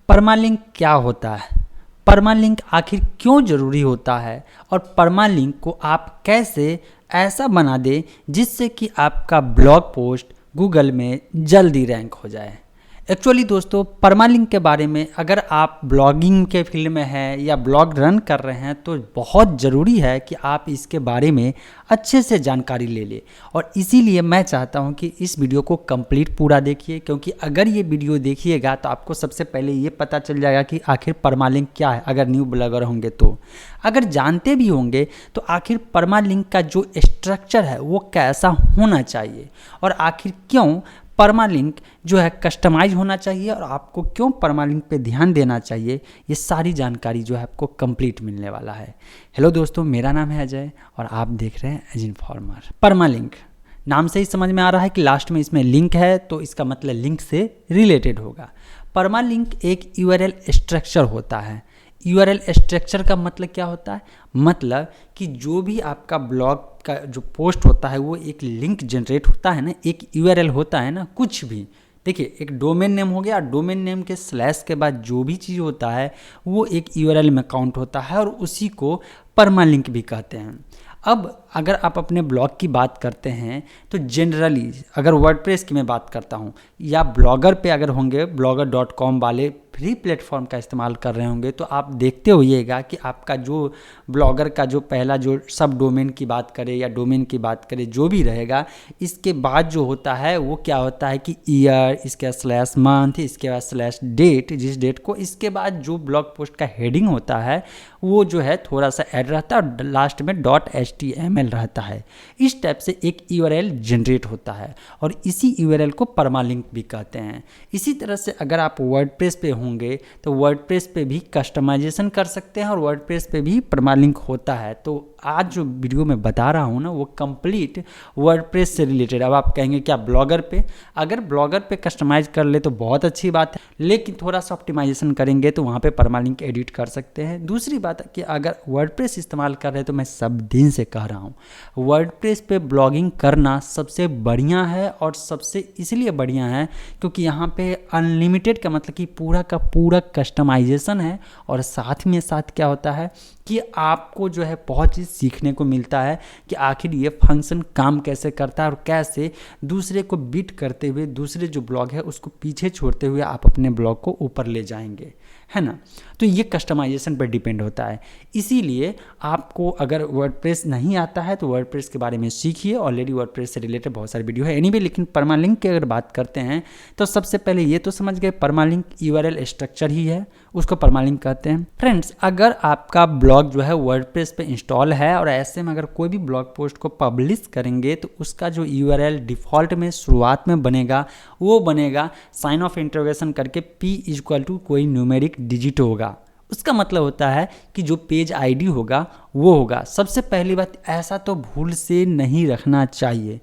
Permalink क्या होता है, परमालिंक आखिर क्यों ज़रूरी होता है और परमालिंक को आप कैसे ऐसा बना दें जिससे कि आपका ब्लॉग पोस्ट गूगल में जल्दी रैंक हो जाए। एक्चुअली दोस्तों, परमालिंक के बारे में अगर आप ब्लॉगिंग के फील्ड में हैं या ब्लॉग रन कर रहे हैं तो बहुत ज़रूरी है कि आप इसके बारे में अच्छे से जानकारी ले लें। और इसीलिए मैं चाहता हूं कि इस वीडियो को कंप्लीट पूरा देखिए, क्योंकि अगर ये वीडियो देखिएगा तो आपको सबसे पहले ये पता चल जाएगा कि आखिर परमालिंक क्या है। अगर न्यू ब्लॉगर होंगे तो, अगर जानते भी होंगे तो आखिर परमालिंक का जो स्ट्रक्चर है वो कैसा होना चाहिए और आखिर क्यों परमालिंक जो है कस्टमाइज होना चाहिए और आपको क्यों परमालिंक पे ध्यान देना चाहिए, ये सारी जानकारी जो है आपको कंप्लीट मिलने वाला है। हेलो दोस्तों, मेरा नाम है अजय और आप देख रहे हैं एज इन्फॉर्मर। परमालिंक नाम से ही समझ में आ रहा है कि लास्ट में इसमें लिंक है, तो इसका मतलब लिंक से रिलेटेड होगा। परमालिंक एक यूआरएल स्ट्रक्चर होता है। यूआरएल स्ट्रक्चर का मतलब क्या होता है? मतलब कि जो भी आपका ब्लॉग का जो पोस्ट होता है वो एक लिंक जनरेट होता है ना, एक यूआरएल होता है ना। कुछ भी देखिए, एक डोमेन नेम हो गया, डोमेन नेम के स्लैश के बाद जो भी चीज़ होता है वो एक यूआरएल में काउंट होता है और उसी को परमालिंक भी कहते हैं। अब अगर आप अपने ब्लॉग की बात करते हैं तो जनरली अगर वर्डप्रेस की मैं बात करता हूँ या ब्लॉगर पे अगर होंगे, blogger.com वाले फ्री प्लेटफॉर्म का इस्तेमाल कर रहे होंगे, तो आप देखते होइएगा कि आपका जो ब्लॉगर का जो पहला जो सब डोमेन की बात करें या डोमेन की बात करें, जो भी रहेगा, इसके बाद जो होता है वो क्या होता है कि ईयर, इसके बाद स्लैश मंथ, इसके बाद स्लैश डेट, जिस डेट को, इसके बाद जो ब्लॉग पोस्ट का हेडिंग होता है वो जो है थोड़ा सा ऐड रहता है और लास्ट में .html रहता है। इस टाइप से एक यूआरएल जनरेट होता है और इसी यूआरएल को परमालिंक भी कहते हैं। इसी तरह से अगर आप वर्डप्रेस पे होंगे तो वर्डप्रेस पे भी कस्टमाइजेशन कर सकते हैं और वर्डप्रेस पे भी परमालिंक होता है। तो आज जो वीडियो में बता रहा हूँ ना वो कंप्लीट वर्डप्रेस से रिलेटेड। अब आप कहेंगे क्या ब्लॉगर पे? अगर ब्लॉगर पे कस्टमाइज कर ले तो बहुत अच्छी बात है, लेकिन थोड़ा सा ऑप्टिमाइजेशन करेंगे तो वहाँ पे परमालिंक एडिट कर सकते हैं। दूसरी बात है कि अगर वर्डप्रेस इस्तेमाल कर रहे हैं तो मैं सब दिन से कह रहा हूँ, वर्डप्रेस पे ब्लॉगिंग करना सबसे बढ़िया है और सबसे इसलिए बढ़िया है क्योंकि यहाँ पे अनलिमिटेड का मतलब कि पूरा का पूरा कस्टमाइजेशन है और साथ में साथ क्या होता है कि आपको जो है बहुत चीज़ सीखने को मिलता है कि आखिर ये फंक्शन काम कैसे करता है और कैसे दूसरे को बीट करते हुए, दूसरे जो ब्लॉग है उसको पीछे छोड़ते हुए आप अपने ब्लॉग को ऊपर ले जाएंगे, है ना। तो ये कस्टमाइजेशन पर डिपेंड होता है। इसीलिए आपको अगर वर्डप्रेस नहीं आता है तो वर्डप्रेस के बारे में सीखिए। ऑलरेडी वर्डप्रेस से रिलेटेड बहुत सारी वीडियो है एनीवे, लेकिन परमालिंक की अगर बात करते हैं तो सबसे पहले ये तो समझ गए परमालिंक यूआरएल स्ट्रक्चर ही है, उसको परमालिंक कहते हैं। फ्रेंड्स, अगर आपका ब्लॉग जो है वर्डप्रेस पे इंस्टॉल है और ऐसे में अगर कोई भी ब्लॉग पोस्ट को पब्लिश करेंगे तो उसका जो यूआरएल डिफ़ॉल्ट में शुरुआत में बनेगा वो बनेगा साइन ऑफ इंटरोगेशन करके p कोई न्यूमेरिक डिजिट होगा। उसका मतलब होता है कि जो पेज आईडी होगा वो होगा। सबसे पहली बात, ऐसा तो भूल से नहीं रखना चाहिए।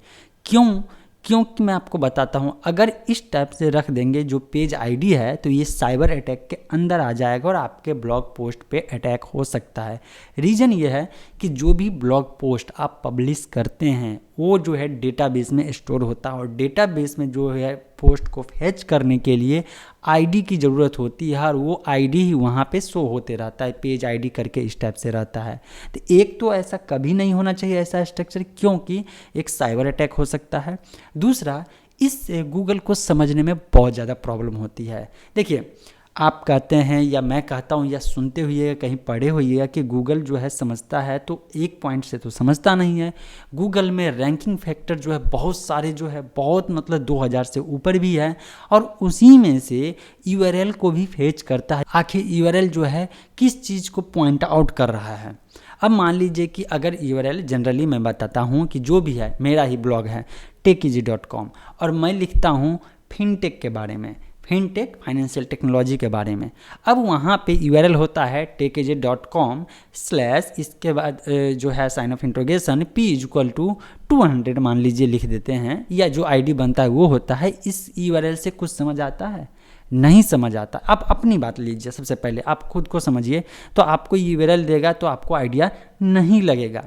क्योंकि मैं आपको बताता हूँ, अगर इस टाइप से रख देंगे जो पेज आईडी है तो ये साइबर अटैक के अंदर आ जाएगा और आपके ब्लॉग पोस्ट पे अटैक हो सकता है। रीज़न ये है कि जो भी ब्लॉग पोस्ट आप पब्लिश करते हैं वो जो है डेटाबेस में स्टोर होता है और डेटाबेस में जो है पोस्ट को फैच करने के लिए आईडी की ज़रूरत होती है और वो आईडी ही वहाँ पे शो होते रहता है, पेज आईडी करके इस टाइप से रहता है। तो एक तो ऐसा कभी नहीं होना चाहिए ऐसा स्ट्रक्चर, क्योंकि एक साइबर अटैक हो सकता है। दूसरा, इससे गूगल को समझने में बहुत ज़्यादा प्रॉब्लम होती है। देखिए, आप कहते हैं या मैं कहता हूँ या सुनते हुए कहीं पढ़े हुए कि गूगल जो है समझता है, तो एक पॉइंट से तो समझता नहीं है। गूगल में रैंकिंग फैक्टर जो है बहुत सारे जो है बहुत मतलब 2000 से ऊपर भी है और उसी में से यूआरएल को भी फेच करता है। आखिर यूआरएल जो है किस चीज़ को पॉइंट आउट कर रहा है। अब मान लीजिए कि अगर यूआरएल जनरली मैं बताता हूँ कि जो भी है, मेरा ही ब्लॉग है techeasy.com और मैं लिखता हूँ फिनटेक के बारे में, फिनटेक फाइनेंशियल टेक्नोलॉजी के बारे में। अब वहाँ पे यूआरएल होता है techeasy.com स्लैश इसके बाद जो है साइन ऑफ इंट्रोगेशन p=200 मान लीजिए लिख देते हैं, या जो आईडी बनता है वो होता है। इस यूआरएल से कुछ समझ आता है? नहीं समझ आता। आप अपनी बात लीजिए, सबसे पहले आप खुद को समझिए, तो आपको यूआरएल देगा तो आपको आइडिया नहीं लगेगा।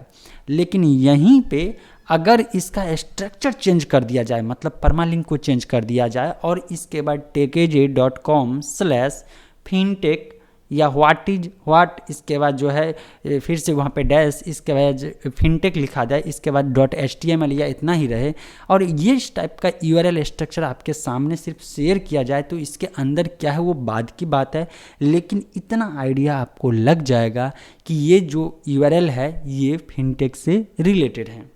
लेकिन यहीं पे अगर इसका स्ट्रक्चर चेंज कर दिया जाए, मतलब परमालिंक को चेंज कर दिया जाए और इसके बाद techeasy.com फिनटेक या व्हाट इसके बाद जो है फिर से वहाँ पे डैश, इसके बाद फिनटेक लिखा जाए, इसके बाद .html या इतना ही रहे, और ये इस टाइप का URL स्ट्रक्चर आपके सामने सिर्फ शेयर किया जाए तो इसके अंदर क्या है वो बाद की बात है, लेकिन इतना आइडिया आपको लग जाएगा कि ये जो URL है ये फिनटेक से रिलेटेड है।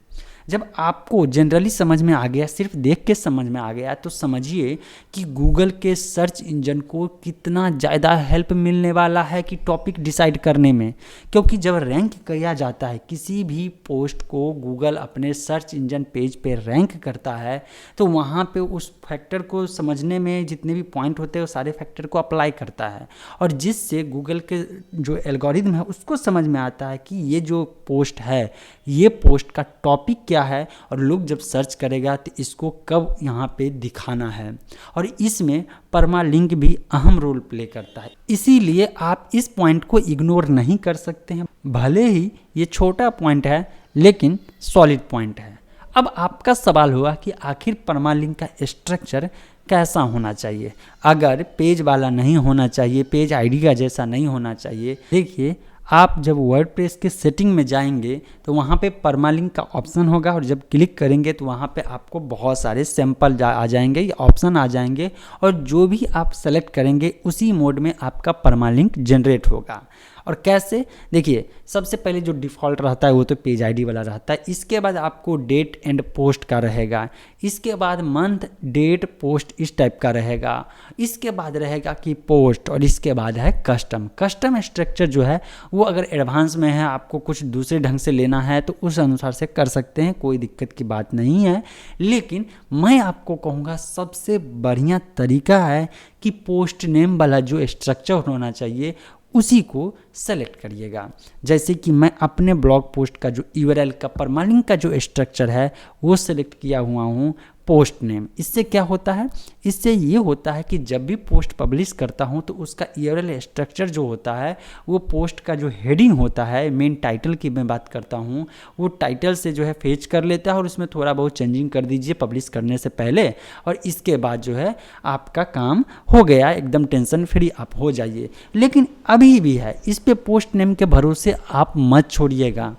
जब आपको जनरली समझ में आ गया, सिर्फ देख के समझ में आ गया, तो समझिए कि गूगल के सर्च इंजन को कितना ज़्यादा हेल्प मिलने वाला है कि टॉपिक डिसाइड करने में। क्योंकि जब रैंक किया जाता है किसी भी पोस्ट को, गूगल अपने सर्च इंजन पेज पे रैंक करता है तो वहाँ पे उस फैक्टर को समझने में जितने भी पॉइंट होते हैं वो सारे फैक्टर को अप्लाई करता है, और जिससे गूगल के जो एल्गोरिदम है उसको समझ में आता है कि ये जो पोस्ट है ये पोस्ट का टॉपिक क्या है, और लोग जब सर्च करेगा तो इसको कब यहाँ पे दिखाना है, और इसमें परमालिंक भी अहम रोल प्ले करता है। इसीलिए आप इस पॉइंट को इग्नोर नहीं कर सकते हैं, भले ही ये छोटा पॉइंट है लेकिन सॉलिड पॉइंट है। अब आपका सवाल हुआ कि आखिर परमालिंक का स्ट्रक्चर कैसा होना चाहिए। अगर पेज वाला नहीं होना चाहिए, पेज आईडी का जैसा नहीं होना चाहिए, देखिए आप जब वर्डप्रेस के सेटिंग में जाएंगे तो वहाँ पे परमालिंक का ऑप्शन होगा, और जब क्लिक करेंगे तो वहाँ पे आपको बहुत सारे सैंपल आ जाएंगे, ये ऑप्शन आ जाएंगे, और जो भी आप सेलेक्ट करेंगे उसी मोड में आपका परमालिंक जनरेट होगा। और कैसे, देखिए सबसे पहले जो डिफ़ॉल्ट रहता है वो तो पेज आईडी वाला रहता है, इसके बाद आपको डेट एंड पोस्ट का रहेगा, इसके बाद मंथ डेट पोस्ट इस टाइप का रहेगा, इसके बाद रहेगा कि पोस्ट, और इसके बाद है कस्टम स्ट्रक्चर जो है वो अगर एडवांस में है, आपको कुछ दूसरे ढंग से लेना है तो उस अनुसार से कर सकते हैं, कोई दिक्कत की बात नहीं है। लेकिन मैं आपको कहूँगा सबसे बढ़िया तरीका है कि पोस्ट नेम वाला जो स्ट्रक्चर होना चाहिए उसी को सेलेक्ट करिएगा। जैसे कि मैं अपने ब्लॉग पोस्ट का जो URL का परमालिंक का जो स्ट्रक्चर है वो सेलेक्ट किया हुआ हूँ पोस्ट नेम। इससे क्या होता है, इससे ये होता है कि जब भी पोस्ट पब्लिश करता हूँ तो उसका URL स्ट्रक्चर जो होता है वो पोस्ट का जो हेडिंग होता है, मेन टाइटल की मैं बात करता हूँ, वो टाइटल से जो है फेच कर लेता है, और उसमें थोड़ा बहुत चेंजिंग कर दीजिए पब्लिश करने से पहले, और इसके बाद जो है आपका काम हो गया, एकदम टेंशन फ्री आप हो जाइए। लेकिन अभी भी है, इस पे पोस्ट नेम के भरोसे आप मत छोड़िएगा,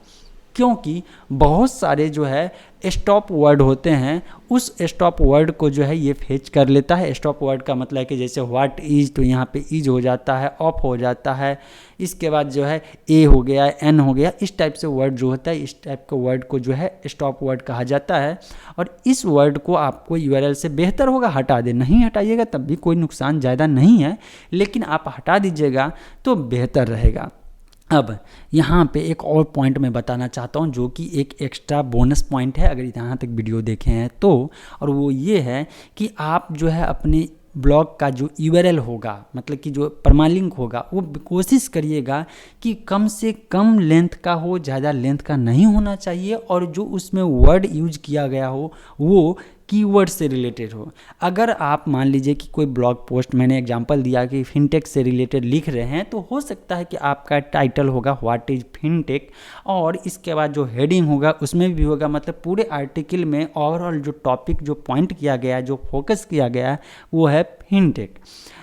क्योंकि बहुत सारे जो है स्टॉप वर्ड होते हैं, उस स्टॉप वर्ड को जो है ये फेच कर लेता है। स्टॉप वर्ड का मतलब है कि जैसे व्हाट इज, तो यहाँ पे इज हो जाता है, ऑफ हो जाता है, इसके बाद जो है ए हो गया, एन हो गया, इस टाइप से वर्ड जो होता है, इस टाइप के वर्ड को जो है स्टॉप वर्ड कहा जाता है। और इस वर्ड को आपको URL से बेहतर होगा हटा दे, नहीं हटाइएगा तब भी कोई नुकसान ज़्यादा नहीं है, लेकिन आप हटा दीजिएगा तो बेहतर रहेगा। अब यहाँ पे एक और पॉइंट मैं बताना चाहता हूँ जो कि एक एक्स्ट्रा बोनस पॉइंट है अगर यहाँ तक वीडियो देखे हैं तो, और वो ये है कि आप जो है अपने ब्लॉग का जो URL होगा, मतलब कि जो परमालिंक होगा, वो कोशिश करिएगा कि कम से कम लेंथ का हो, ज़्यादा लेंथ का नहीं होना चाहिए, और जो उसमें वर्ड यूज किया गया हो वो कीवर्ड से रिलेटेड हो। अगर आप मान लीजिए कि कोई ब्लॉग पोस्ट, मैंने एग्जांपल दिया कि फिनटेक से रिलेटेड लिख रहे हैं, तो हो सकता है कि आपका टाइटल होगा व्हाट इज फिनटेक, और इसके बाद जो हेडिंग होगा उसमें भी होगा, मतलब पूरे आर्टिकल में ओवरऑल जो टॉपिक जो पॉइंट किया गया है, जो फोकस किया गया है वो है फिनटेक।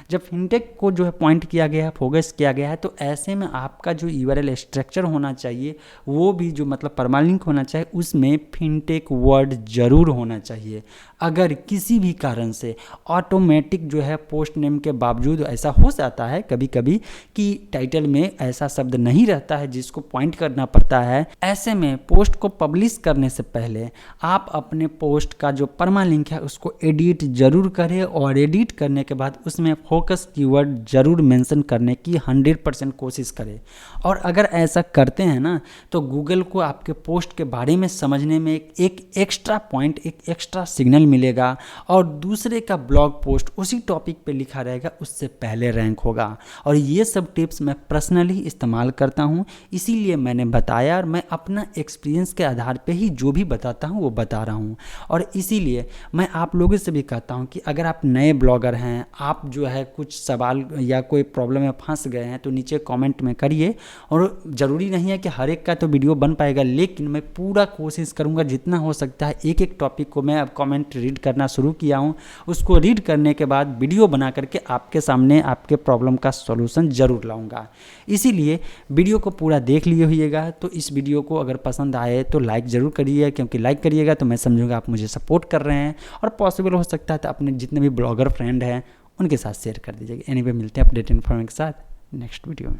जब फिनटेक को जो है पॉइंट किया गया है, फोकस किया गया है, तो ऐसे में आपका जो URL स्ट्रक्चर होना चाहिए वो भी जो मतलब परमालिंक होना चाहिए उसमें फिनटेक वर्ड जरूर होना चाहिए। अगर किसी भी कारण से ऑटोमेटिक जो है पोस्ट नेम के बावजूद ऐसा हो जाता है कभी कभी कि टाइटल में ऐसा शब्द नहीं रहता है जिसको पॉइंट करना पड़ता है, ऐसे में पोस्ट को पब्लिश करने से पहले आप अपने पोस्ट का जो परमालिंक है उसको एडिट जरूर करें, और एडिट करने के बाद उसमें फोकस कीवर्ड जरूर मेंशन करने की 100% कोशिश करें। और अगर ऐसा करते हैं ना तो गूगल को आपके पोस्ट के बारे में समझने में एक एक्स्ट्रा पॉइंट, एक एक्स्ट्रा सिग्नल मिलेगा, और दूसरे का ब्लॉग पोस्ट उसी टॉपिक पे लिखा रहेगा उससे पहले रैंक होगा। और ये सब टिप्स मैं पर्सनली इस्तेमाल करता हूँ, इसीलिए मैंने बताया, और मैं अपना एक्सपीरियंस के आधार पे ही जो भी बताता हूँ वो बता रहा हूँ। और इसीलिए मैं आप लोगों से भी कहता हूँ कि अगर आप नए ब्लॉगर हैं, आप जो है कुछ सवाल या कोई प्रॉब्लम में फंस गए हैं, तो नीचे कमेंट में करिए। और ज़रूरी नहीं है कि हर एक का तो वीडियो बन पाएगा, लेकिन मैं पूरा कोशिश करूँगा जितना हो सकता है। एक एक टॉपिक को मैं अब कमेंट रीड करना शुरू किया हूँ, उसको रीड करने के बाद वीडियो बना करके आपके सामने आपके प्रॉब्लम का सॉल्यूशन ज़रूर लाऊंगा। इसीलिए वीडियो को पूरा देख लिए होइएगा। तो इस वीडियो को अगर पसंद आए तो लाइक ज़रूर करिए, क्योंकि लाइक करिएगा तो मैं समझूंगा आप मुझे सपोर्ट कर रहे हैं। और पॉसिबल हो सकता है तो अपने जितने भी ब्लॉगर फ्रेंड हैं उनके साथ शेयर कर दीजिएगा। एनीवे मिलते हैं अपडेट इन्फॉर्मेशन के साथ नेक्स्ट वीडियो में।